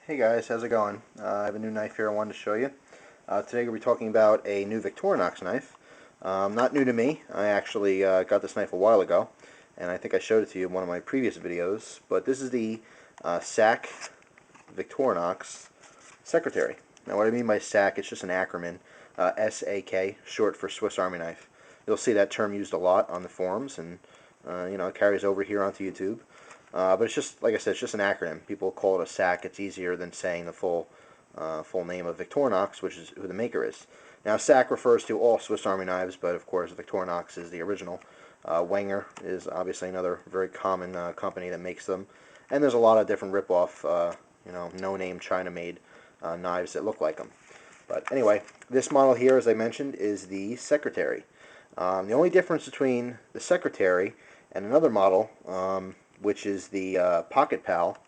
Hey guys, how's it going? I have a new knife here I wanted to show you. Today we're talking about a new Victorinox knife. Not new to me. I actually got this knife a while ago, and I think I showed it to you in one of my previous videos. But this is the SAC Victorinox Secretary. Now what I mean by SAC, it's just an acronym, S-A-K, short for Swiss Army Knife. You'll see that term used a lot on the forums, and it carries over here onto YouTube. But it's just, like I said, it's just an acronym. People call it a SAC. It's easier than saying the full name of Victorinox, which is who the maker is. Now, SAC refers to all Swiss Army knives, but of course, Victorinox is the original. Wenger is obviously another very common company that makes them, and there's a lot of different rip-off, no-name China-made knives that look like them. But anyway, this model here, as I mentioned, is the Secretary. The only difference between the Secretary and another model, which is the Pocket Pal,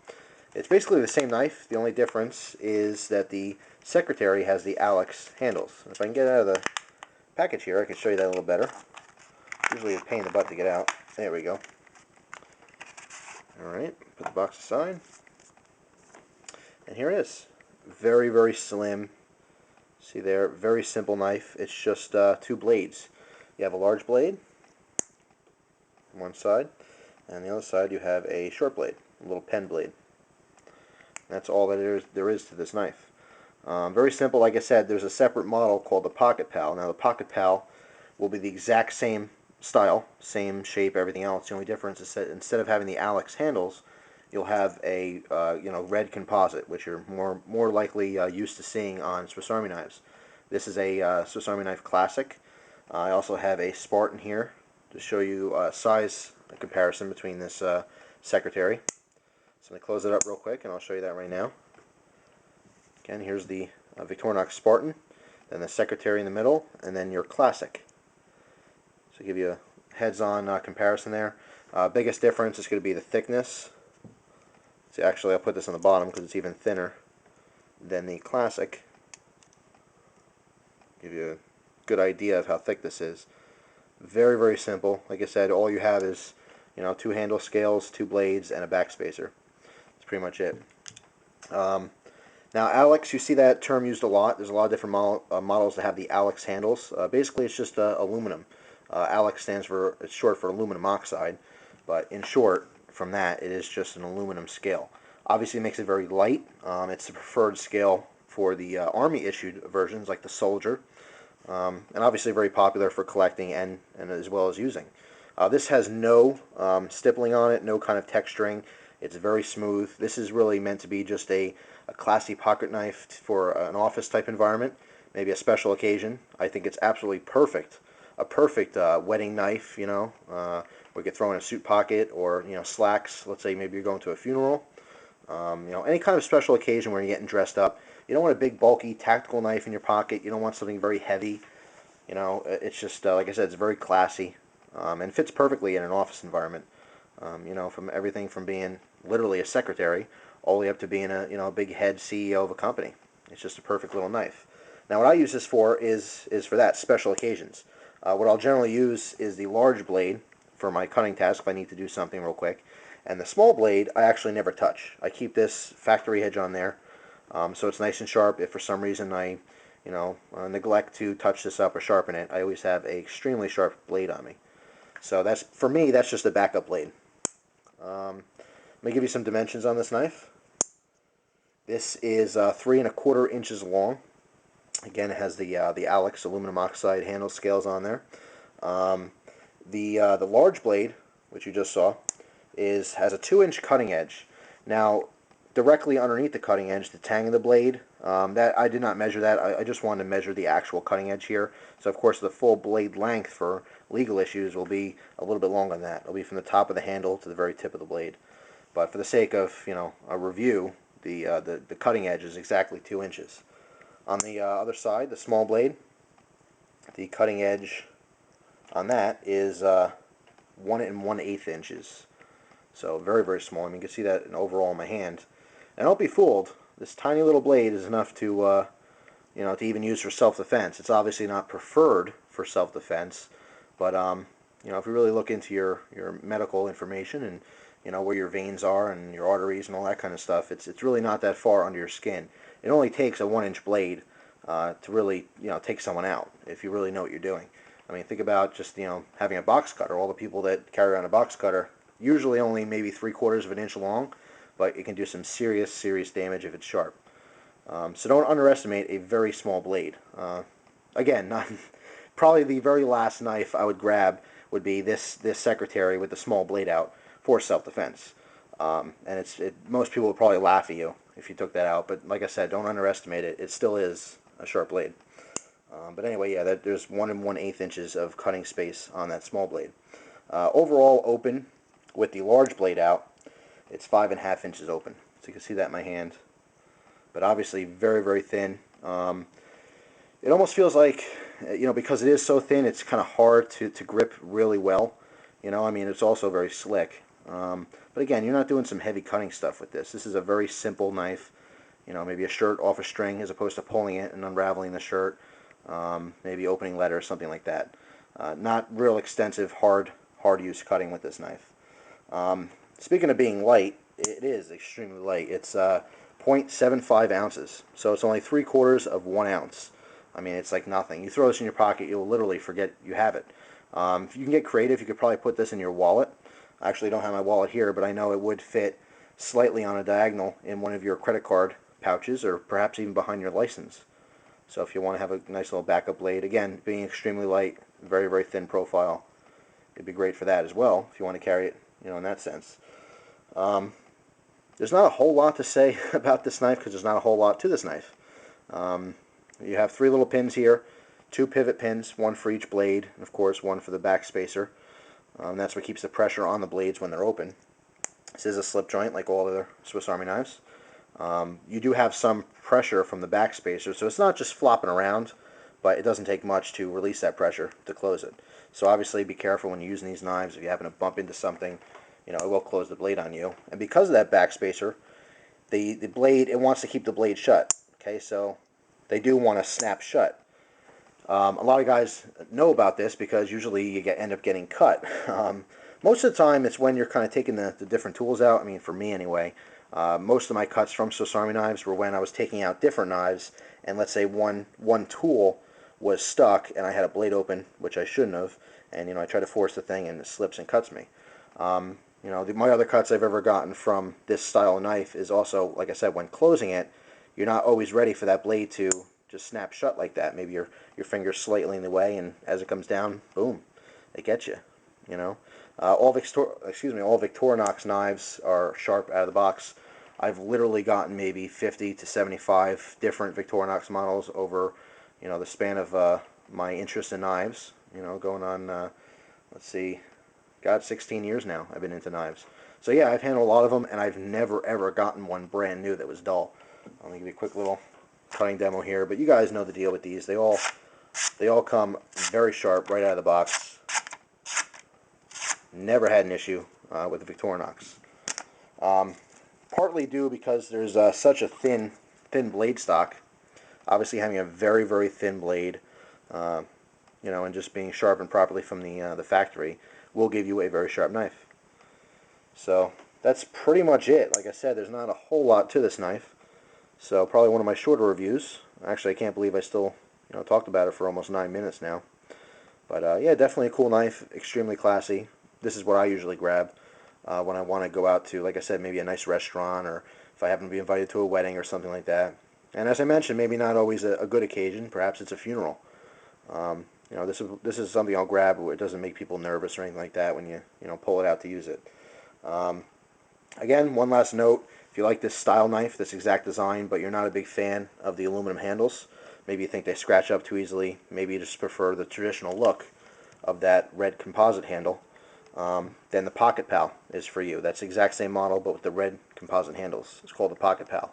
it's basically the same knife. The only difference is that the Secretary has the Alex handles. If I can get it out of the package here, I can show you that a little better. Usually a pain in the butt to get out. There we go. Alright, put the box aside. And here it is. Very, very slim. See there, very simple knife. It's just two blades. You have a large blade on one side, and on the other side you have a short blade, a little pen blade. That's all that there is to this knife. Very simple. Like I said, there's a separate model called the Pocket Pal. Now the Pocket Pal will be the exact same style, same shape, everything else. The only difference is that instead of having the Alex handles, you'll have a red composite, which you're more likely used to seeing on Swiss Army knives. This is a Swiss Army knife classic. I also have a Spartan here to show you size comparison between this Secretary. So I'm going to close it up real quick, and I'll show you that right now. Again, here's the Victorinox Spartan, then the Secretary in the middle, and then your Classic. So give you a heads-on comparison there. Biggest difference is going to be the thickness. So actually, I'll put this on the bottom because it's even thinner than the Classic. Give you a good idea of how thick this is. Very, very simple. Like I said, all you have is two handle scales, two blades, and a backspacer. That's pretty much it. Now, Alex, you see that term used a lot. There's a lot of different models that have the Alex handles. Basically, it's just aluminum. Alex stands for, it's short for aluminum oxide, but in short, from that, it is just an aluminum scale. Obviously, it makes it very light. It's the preferred scale for the Army-issued versions, like the Soldier, and obviously very popular for collecting and as well as using. This has no stippling on it, no kind of texturing. It's very smooth. This is really meant to be just a classy pocket knife for an office type environment, maybe a special occasion. I think it's absolutely perfect. A perfect wedding knife, where you could throw in a suit pocket or slacks. Let's say maybe you're going to a funeral. Any kind of special occasion where you're getting dressed up. You don't want a big bulky tactical knife in your pocket. You don't want something very heavy. It's just like I said, it's very classy and fits perfectly in an office environment. From everything from being literally a secretary all the way up to being a big head CEO of a company. It's just a perfect little knife. Now, what I use this for is for that, special occasions. What I'll generally use is the large blade for my cutting task if I need to do something real quick. And the small blade, I actually never touch. I keep this factory edge on there, so it's nice and sharp. If for some reason I, neglect to touch this up or sharpen it, I always have an extremely sharp blade on me. So that's, for me, that's just a backup blade. Let me give you some dimensions on this knife. This is 3 1/4 inches long. Again, it has the Alex aluminum oxide handle scales on there. The large blade, which you just saw, has a 2-inch cutting edge. Now, directly underneath the cutting edge, the tang of the blade, that I did not measure that. I just wanted to measure the actual cutting edge here. So, of course, the full blade length for legal issues will be a little bit longer than that. It'll be from the top of the handle to the very tip of the blade. But for the sake of a review, the cutting edge is exactly 2 inches. On the other side, the small blade, the cutting edge on that is 1 1/8 inches. So very, very small. I mean, you can see that overall in my hand. And don't be fooled. This tiny little blade is enough to, to even use for self-defense. It's obviously not preferred for self-defense, but if you really look into your medical information and you know, where your veins are and your arteries and all that kind of stuff. It's really not that far under your skin. It only takes a 1-inch blade to really, you know, take someone out if you really know what you're doing. I mean, think about just, you know, having a box cutter. All the people that carry around a box cutter, usually only maybe 3/4 of an inch long, but it can do some serious damage if it's sharp. So don't underestimate a very small blade. Again, not probably the very last knife I would grab would be this secretary with the small blade out for self-defense. And most people would probably laugh at you if you took that out. But like I said, don't underestimate it. It still is a sharp blade. But anyway, yeah, there's 1 1/8 inches of cutting space on that small blade. Overall open with the large blade out, it's 5.5 inches open. So you can see that in my hand. But obviously very thin. It almost feels like, you know, because it is so thin, it's kind of hard to grip really well. You know, I mean, it's also very slick. But again, you're not doing some heavy cutting stuff with this. This is a very simple knife. You know, maybe a shirt off a string as opposed to pulling it and unraveling the shirt. Maybe opening letters, something like that. Not real extensive, hard use cutting with this knife. Speaking of being light, it is extremely light. It's 0.75 ounces, so it's only 3/4 of 1 ounce. I mean, it's like nothing. You throw this in your pocket, you'll literally forget you have it. If you can get creative, you could probably put this in your wallet. I actually don't have my wallet here, but I know it would fit slightly on a diagonal in one of your credit card pouches, or perhaps even behind your license. So if you want to have a nice little backup blade, again, being extremely light, very thin profile, it'd be great for that as well, if you want to carry it, you know, in that sense. There's not a whole lot to say about this knife, because there's not a whole lot to this knife. You have 3 little pins here, 2 pivot pins, 1 for each blade, and of course 1 for the back spacer. That's what keeps the pressure on the blades when they're open. This is a slip joint like all other Swiss Army knives. You do have some pressure from the back spacer, so it's not just flopping around, but it doesn't take much to release that pressure to close it. So obviously be careful when you're using these knives. If you happen to bump into something, you know, it will close the blade on you. And because of that back spacer, the blade, it wants to keep the blade shut. Okay, so they do want to snap shut. A lot of guys know about this because usually you end up getting cut. Most of the time it's when you're kind of taking the different tools out. I mean, for me anyway, most of my cuts from Swiss Army knives were when I was taking out different knives, and let's say one tool was stuck and I had a blade open, which I shouldn't have, and, you know, I try to force the thing and it slips and cuts me. You know, my other cuts I've ever gotten from this style of knife is also, like I said, when closing it, you're not always ready for that blade to just snap shut like that. Maybe your finger's slightly in the way, and as it comes down, boom, it gets you. You know, all Victorinox knives are sharp out of the box. I've literally gotten maybe 50 to 75 different Victorinox models over, you know, the span of my interest in knives. You know, going on, let's see, God, 16 years now I've been into knives. So yeah, I've handled a lot of them, and I've never ever gotten one brand new that was dull. Let me give you a quick little cutting demo here, but you guys know the deal with these. They all come very sharp right out of the box. Never had an issue with the Victorinox. Partly due because there's such a thin blade stock. Obviously, having a very thin blade, you know, and just being sharpened properly from the factory will give you a very sharp knife. So that's pretty much it. Like I said, there's not a whole lot to this knife. So probably one of my shorter reviews. Actually, I can't believe I still, you know, talked about it for almost 9 minutes now. But yeah, definitely a cool knife, extremely classy. This is what I usually grab when I want to go out to, like I said, maybe a nice restaurant, or if I happen to be invited to a wedding or something like that. And as I mentioned, maybe not always a good occasion. Perhaps it's a funeral. You know, this is something I'll grab where it doesn't make people nervous or anything like that when you know, pull it out to use it. Again, one last note. If you like this style knife, this exact design, but you're not a big fan of the aluminum handles, maybe you think they scratch up too easily, maybe you just prefer the traditional look of that red composite handle, then the Pocket Pal is for you. That's the exact same model, but with the red composite handles. It's called the Pocket Pal.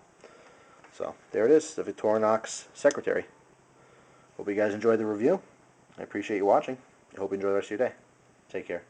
So there it is, the Victorinox Secretary. Hope you guys enjoyed the review. I appreciate you watching. I hope you enjoy the rest of your day. Take care.